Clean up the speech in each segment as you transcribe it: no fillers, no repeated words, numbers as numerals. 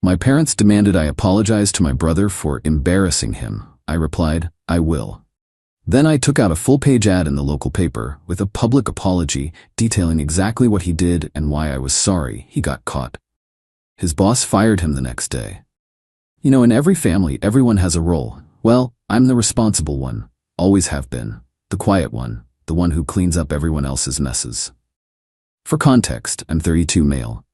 My parents demanded I apologize to my brother for embarrassing him. I replied, I will. Then I took out a full-page ad in the local paper with a public apology detailing exactly what he did and why I was sorry he got caught. His boss fired him the next day. You know, in every family, everyone has a role. Well, I'm the responsible one. Always have been. The quiet one. The one who cleans up everyone else's messes. For context, I'm 32 male.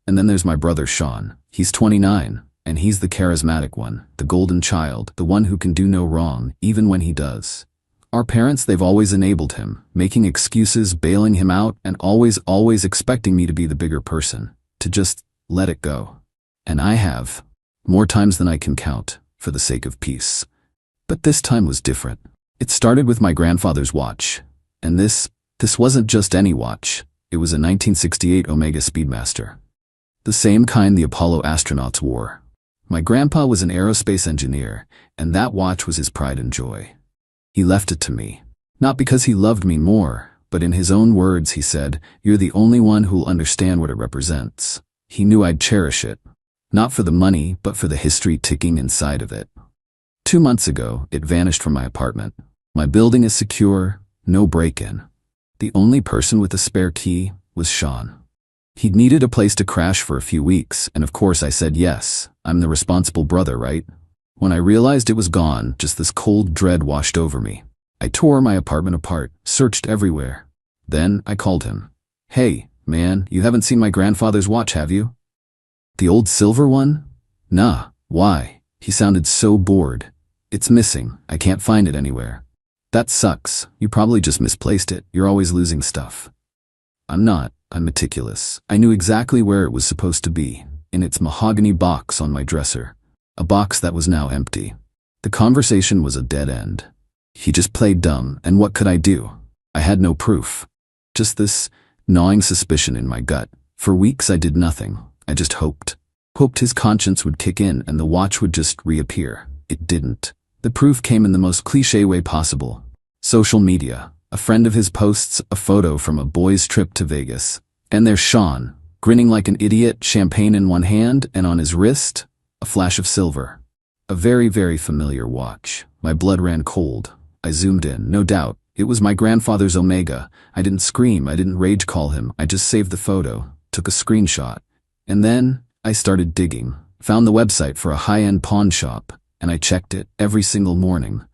And then there's my brother Sean. He's 29, and he's the charismatic one, the golden child, the one who can do no wrong, even when he does. Our parents, they've always enabled him, making excuses, bailing him out, and always expecting me to be the bigger person, to just let it go. And I have, more times than I can count, for the sake of peace. But this time was different. It started with my grandfather's watch. And this wasn't just any watch. It was a 1968 Omega Speedmaster. The same kind the Apollo astronauts wore. My grandpa was an aerospace engineer, and that watch was his pride and joy. He left it to me. Not because he loved me more, but in his own words he said, "You're the only one who'll understand what it represents." He knew I'd cherish it. Not for the money, but for the history ticking inside of it. 2 months ago, it vanished from my apartment. My building is secure, no break-in. The only person with a spare key was Sean. He'd needed a place to crash for a few weeks, and of course I said yes. I'm the responsible brother, right? When I realized it was gone, just this cold dread washed over me. I tore my apartment apart, searched everywhere. Then I called him. "Hey, man, you haven't seen my grandfather's watch, have you?" "The old silver one?" "Nah, why?" He sounded so bored. "It's missing. I can't find it anywhere." "That sucks. You probably just misplaced it. You're always losing stuff." "I'm not. I'm meticulous. I knew exactly where it was supposed to be, in its mahogany box on my dresser. A box that was now empty. The conversation was a dead end. He just played dumb, and what could I do? I had no proof. Just this gnawing suspicion in my gut. For weeks I did nothing. I just hoped. Hoped his conscience would kick in and the watch would just reappear. It didn't. The proof came in the most cliché way possible. Social media. A friend of his posts a photo from a boys' trip to Vegas. And there's Sean, grinning like an idiot, champagne in one hand, and on his wrist, a flash of silver. A very, very familiar watch. My blood ran cold. I zoomed in, no doubt. It was my grandfather's Omega. I didn't scream, I didn't rage call him. I just saved the photo, took a screenshot. And then I started digging. Found the website for a high-end pawn shop, and I checked it every single morning.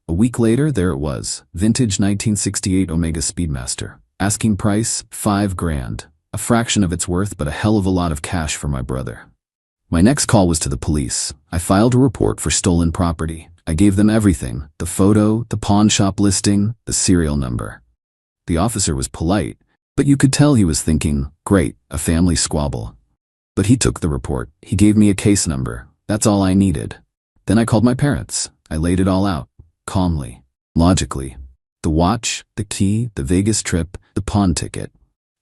A week later, there it was, vintage 1968 Omega Speedmaster. Asking price, $5,000. A fraction of its worth, but a hell of a lot of cash for my brother. My next call was to the police. I filed a report for stolen property. I gave them everything, the photo, the pawn shop listing, the serial number. The officer was polite, but you could tell he was thinking, great, a family squabble. But he took the report. He gave me a case number. That's all I needed. Then I called my parents. I laid it all out. Calmly, logically. The watch, the key, the Vegas trip, the pawn ticket.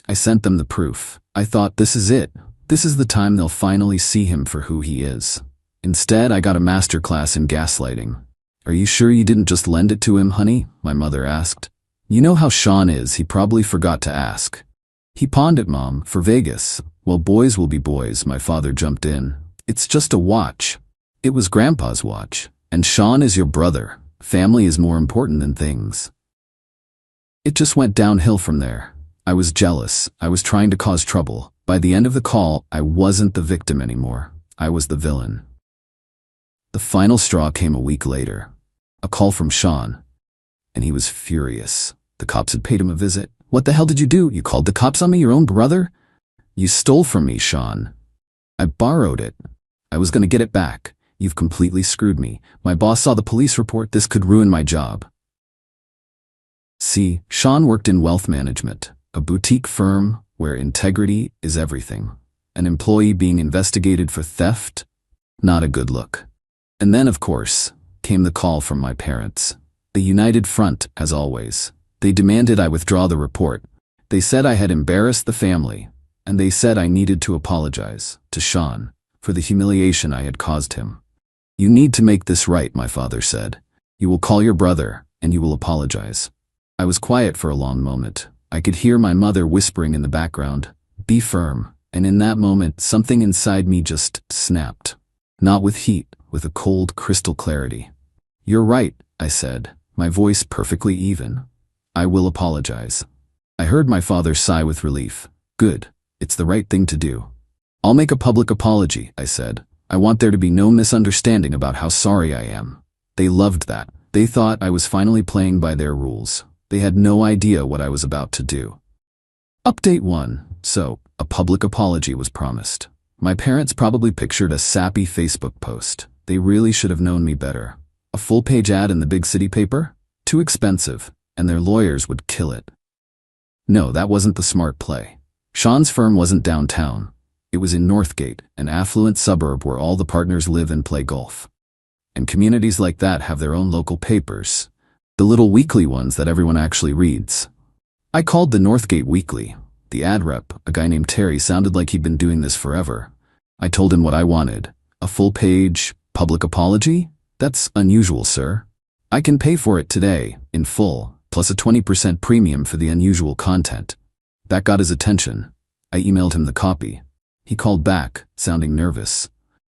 I sent them the proof. I thought, this is it. This is the time they'll finally see him for who he is. Instead, I got a masterclass in gaslighting. "Are you sure you didn't just lend it to him, honey?" my mother asked. "You know how Sean is, he probably forgot to ask." "He pawned it, Mom, for Vegas." "Well, boys will be boys," my father jumped in. "It's just a watch." "It was Grandpa's watch. And Sean is your brother. Family is more important than things." It just went downhill from there. I was jealous. I was trying to cause trouble. By the end of the call, I wasn't the victim anymore. I was the villain. The final straw came a week later. A call from Sean. And he was furious. The cops had paid him a visit. "What the hell did you do? You called the cops on me, your own brother?" "You stole from me, Sean." "I borrowed it. I was going to get it back. You've completely screwed me. My boss saw the police report. This could ruin my job." See, Sean worked in wealth management, a boutique firm where integrity is everything. An employee being investigated for theft? Not a good look. And then, of course, came the call from my parents. The united front, as always. They demanded I withdraw the report. They said I had embarrassed the family, and they said I needed to apologize to Sean for the humiliation I had caused him. "You need to make this right," my father said. "You will call your brother, and you will apologize." I was quiet for a long moment. I could hear my mother whispering in the background, "Be firm," And in that moment, something inside me just snapped. Not with heat, with a cold, crystal clarity. "You're right," I said, my voice perfectly even. "I will apologize." I heard my father sigh with relief. "Good. It's the right thing to do." "I'll make a public apology," I said. "I want there to be no misunderstanding about how sorry I am." They loved that. They thought I was finally playing by their rules. They had no idea what I was about to do. Update 1. So, a public apology was promised. My parents probably pictured a sappy Facebook post. They really should have known me better. A full-page ad in the big city paper? Too expensive, and their lawyers would kill it. No, that wasn't the smart play. Sean's firm wasn't downtown. It was in Northgate, an affluent suburb where all the partners live and play golf. And communities like that have their own local papers. The little weekly ones that everyone actually reads. I called the Northgate Weekly. The ad rep, a guy named Terry, sounded like he'd been doing this forever. I told him what I wanted. A full-page public apology? That's unusual, sir. I can pay for it today, in full, plus a 20% premium for the unusual content. That got his attention. I emailed him the copy. He called back, sounding nervous.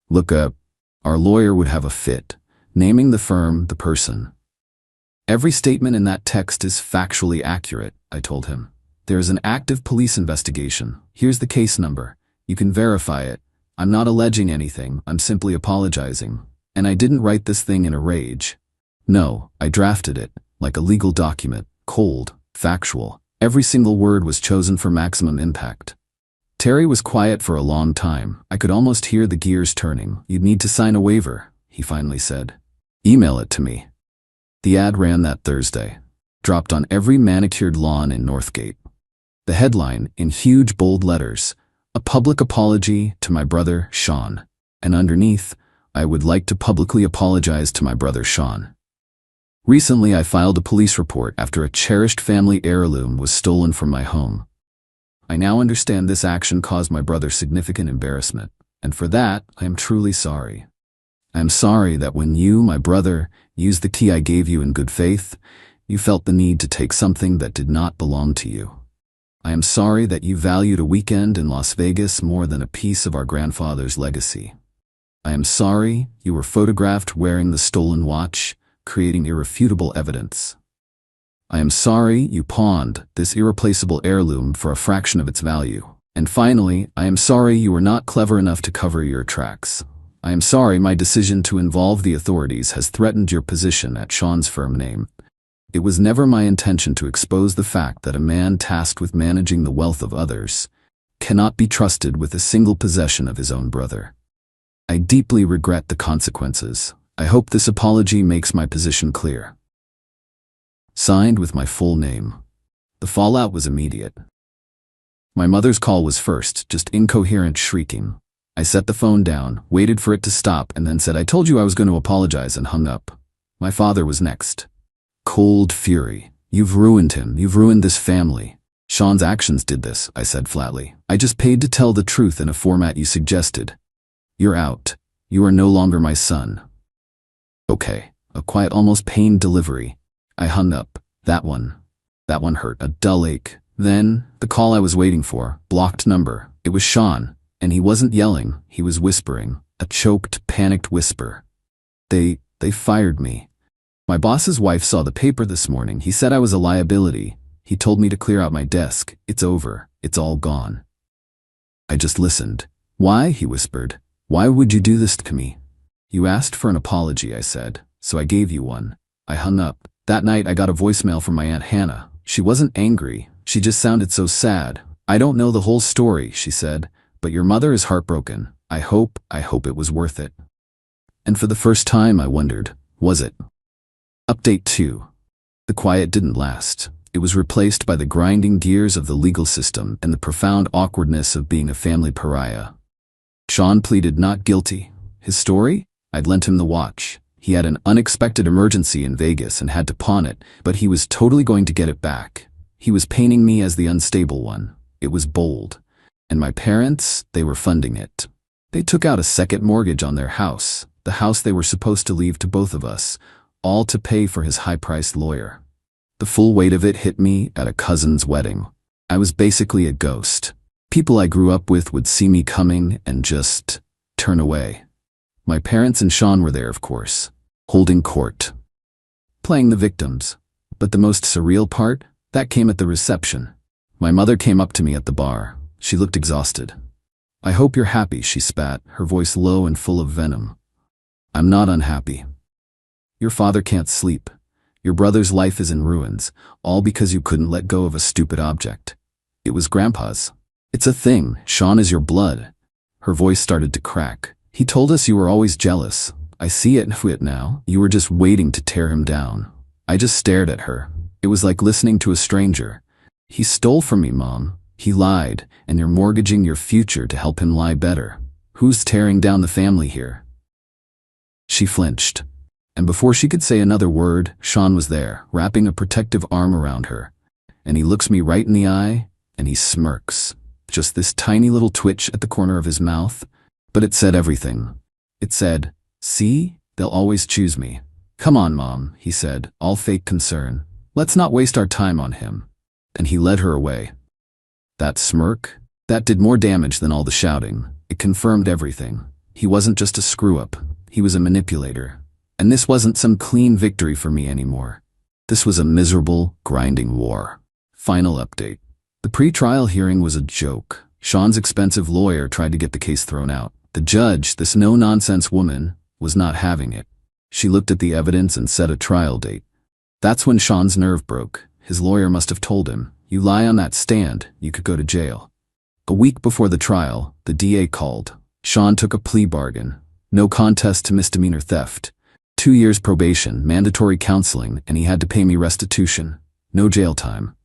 "Look up. Our lawyer would have a fit," naming the firm, the person. "Every statement in that text is factually accurate," I told him. "There is an active police investigation. Here's the case number. You can verify it. I'm not alleging anything, I'm simply apologizing. And I didn't write this thing in a rage. No, I drafted it, like a legal document, cold, factual. Every single word was chosen for maximum impact." Terry was quiet for a long time. I could almost hear the gears turning. "You'd need to sign a waiver," he finally said. "Email it to me." The ad ran that Thursday. Dropped on every manicured lawn in Northgate. The headline, in huge bold letters, "A public apology to my brother, Sean." And underneath, "I would like to publicly apologize to my brother, Sean." Recently, I filed a police report after a cherished family heirloom was stolen from my home. I now understand this action caused my brother significant embarrassment, and for that, I am truly sorry. I am sorry that when you, my brother, used the key I gave you in good faith, you felt the need to take something that did not belong to you. I am sorry that you valued a weekend in Las Vegas more than a piece of our grandfather's legacy. I am sorry you were photographed wearing the stolen watch, creating irrefutable evidence. I am sorry you pawned this irreplaceable heirloom for a fraction of its value. And finally, I am sorry you were not clever enough to cover your tracks. I am sorry my decision to involve the authorities has threatened your position at Sean's firm name. It was never my intention to expose the fact that a man tasked with managing the wealth of others cannot be trusted with a single possession of his own brother. I deeply regret the consequences. I hope this apology makes my position clear. Signed with my full name. The fallout was immediate. My mother's call was first, just incoherent shrieking. I set the phone down, waited for it to stop, and then said, "I told you I was going to apologize," and hung up. My father was next. Cold fury. "You've ruined him. You've ruined this family." "Sean's actions did this," I said flatly. "I just paid to tell the truth in a format you suggested. You're out. You are no longer my son." Okay. A quiet, almost pained delivery. I hung up. That one hurt, a dull ache. Then, the call I was waiting for, blocked number. It was Sean, and he wasn't yelling, he was whispering, a choked, panicked whisper. They fired me. My boss's wife saw the paper this morning. He said I was a liability. He told me to clear out my desk. It's over. It's all gone. I just listened. "Why?" he whispered. "Why would you do this to me?" "You asked for an apology," I said, "so I gave you one." I hung up. That night I got a voicemail from my Aunt Hannah. She wasn't angry. She just sounded so sad. "I don't know the whole story," she said, "but your mother is heartbroken. I hope it was worth it." And for the first time I wondered, was it? Update 2. The quiet didn't last. It was replaced by the grinding gears of the legal system and the profound awkwardness of being a family pariah. Sean pleaded not guilty. His story? I'd lent him the watch. He had an unexpected emergency in Vegas and had to pawn it, but he was totally going to get it back. He was painting me as the unstable one. It was bold. And my parents, they were funding it. They took out a second mortgage on their house, the house they were supposed to leave to both of us, all to pay for his high-priced lawyer. The full weight of it hit me at a cousin's wedding. I was basically a ghost. People I grew up with would see me coming and just turn away. My parents and Sean were there, of course, holding court, playing the victims. But the most surreal part, that came at the reception. My mother came up to me at the bar. She looked exhausted. "I hope you're happy," she spat, her voice low and full of venom. "I'm not unhappy. Your father can't sleep. Your brother's life is in ruins, all because you couldn't let go of a stupid object. It was Grandpa's. It's a thing. Sean is your blood." Her voice started to crack. "He told us you were always jealous. I see it now. You were just waiting to tear him down." I just stared at her. It was like listening to a stranger. "He stole from me, Mom. He lied, and you're mortgaging your future to help him lie better. Who's tearing down the family here?" She flinched. And before she could say another word, Sean was there, wrapping a protective arm around her. And he looks me right in the eye, and he smirks. Just this tiny little twitch at the corner of his mouth. But it said everything. It said, "See? They'll always choose me." "Come on, Mom," he said, all fake concern. "Let's not waste our time on him." And he led her away. That smirk, that did more damage than all the shouting. It confirmed everything. He wasn't just a screw-up. He was a manipulator. And this wasn't some clean victory for me anymore. This was a miserable, grinding war. Final update. The pre-trial hearing was a joke. Sean's expensive lawyer tried to get the case thrown out. The judge, this no-nonsense woman, was not having it. She looked at the evidence and set a trial date. That's when Sean's nerve broke. His lawyer must have told him, "You lie on that stand, you could go to jail." A week before the trial, the DA called. Sean took a plea bargain. No contest to misdemeanor theft. 2 years probation, mandatory counseling, and he had to pay me restitution. No jail time.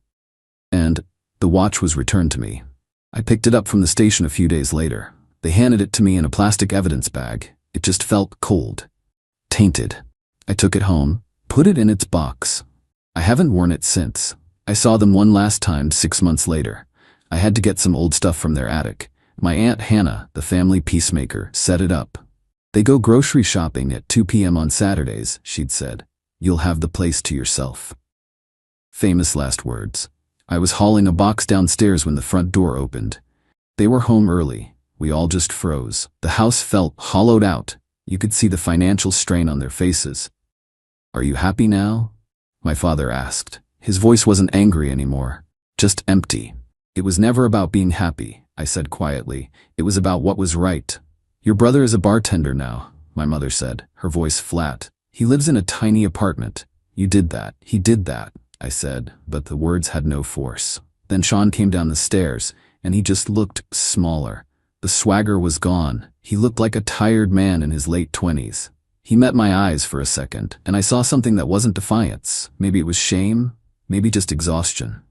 And the watch was returned to me. I picked it up from the station a few days later. They handed it to me in a plastic evidence bag. It just felt cold. Tainted. I took it home, put it in its box. I haven't worn it since. I saw them one last time 6 months later. I had to get some old stuff from their attic. My Aunt Hannah, the family peacemaker, set it up. "They go grocery shopping at 2 p.m. on Saturdays," she'd said. "You'll have the place to yourself." Famous last words. I was hauling a box downstairs when the front door opened. They were home early. We all just froze. The house felt hollowed out. You could see the financial strain on their faces. "Are you happy now?" my father asked. His voice wasn't angry anymore, just empty. "It was never about being happy," I said quietly. "It was about what was right." "Your brother is a bartender now," my mother said, her voice flat. "He lives in a tiny apartment." "You did that. He did that," I said, but the words had no force. Then Sean came down the stairs, and he just looked smaller. The swagger was gone. He looked like a tired man in his late 20s. He met my eyes for a second, and I saw something that wasn't defiance. Maybe it was shame, maybe just exhaustion.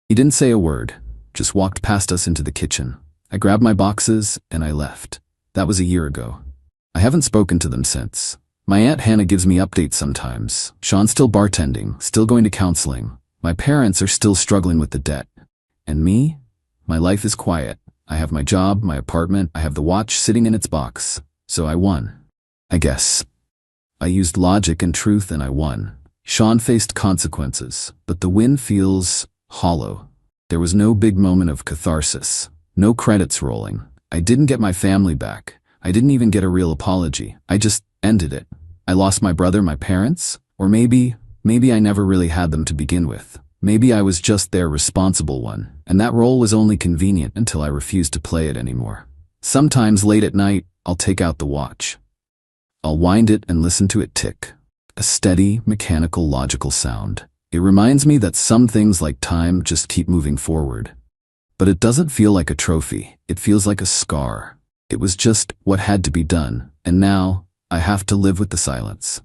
He didn't say a word, just walked past us into the kitchen. I grabbed my boxes, and I left. That was a year ago. I haven't spoken to them since. My Aunt Hannah gives me updates sometimes. Sean's still bartending, still going to counseling. My parents are still struggling with the debt. And me? My life is quiet. I have my job, my apartment, I have the watch sitting in its box. So I won. I guess. I used logic and truth and I won. Sean faced consequences, but the win feels hollow. There was no big moment of catharsis. No credits rolling. I didn't get my family back. I didn't even get a real apology. I just ended it. I lost my brother, my parents, or maybe I never really had them to begin with. Maybe I was just their responsible one, and that role was only convenient until I refused to play it anymore. Sometimes late at night, I'll take out the watch. I'll wind it and listen to it tick. A steady, mechanical, logical sound. It reminds me that some things like time just keep moving forward. But it doesn't feel like a trophy. It feels like a scar. It was just what had to be done, and now I have to live with the silence.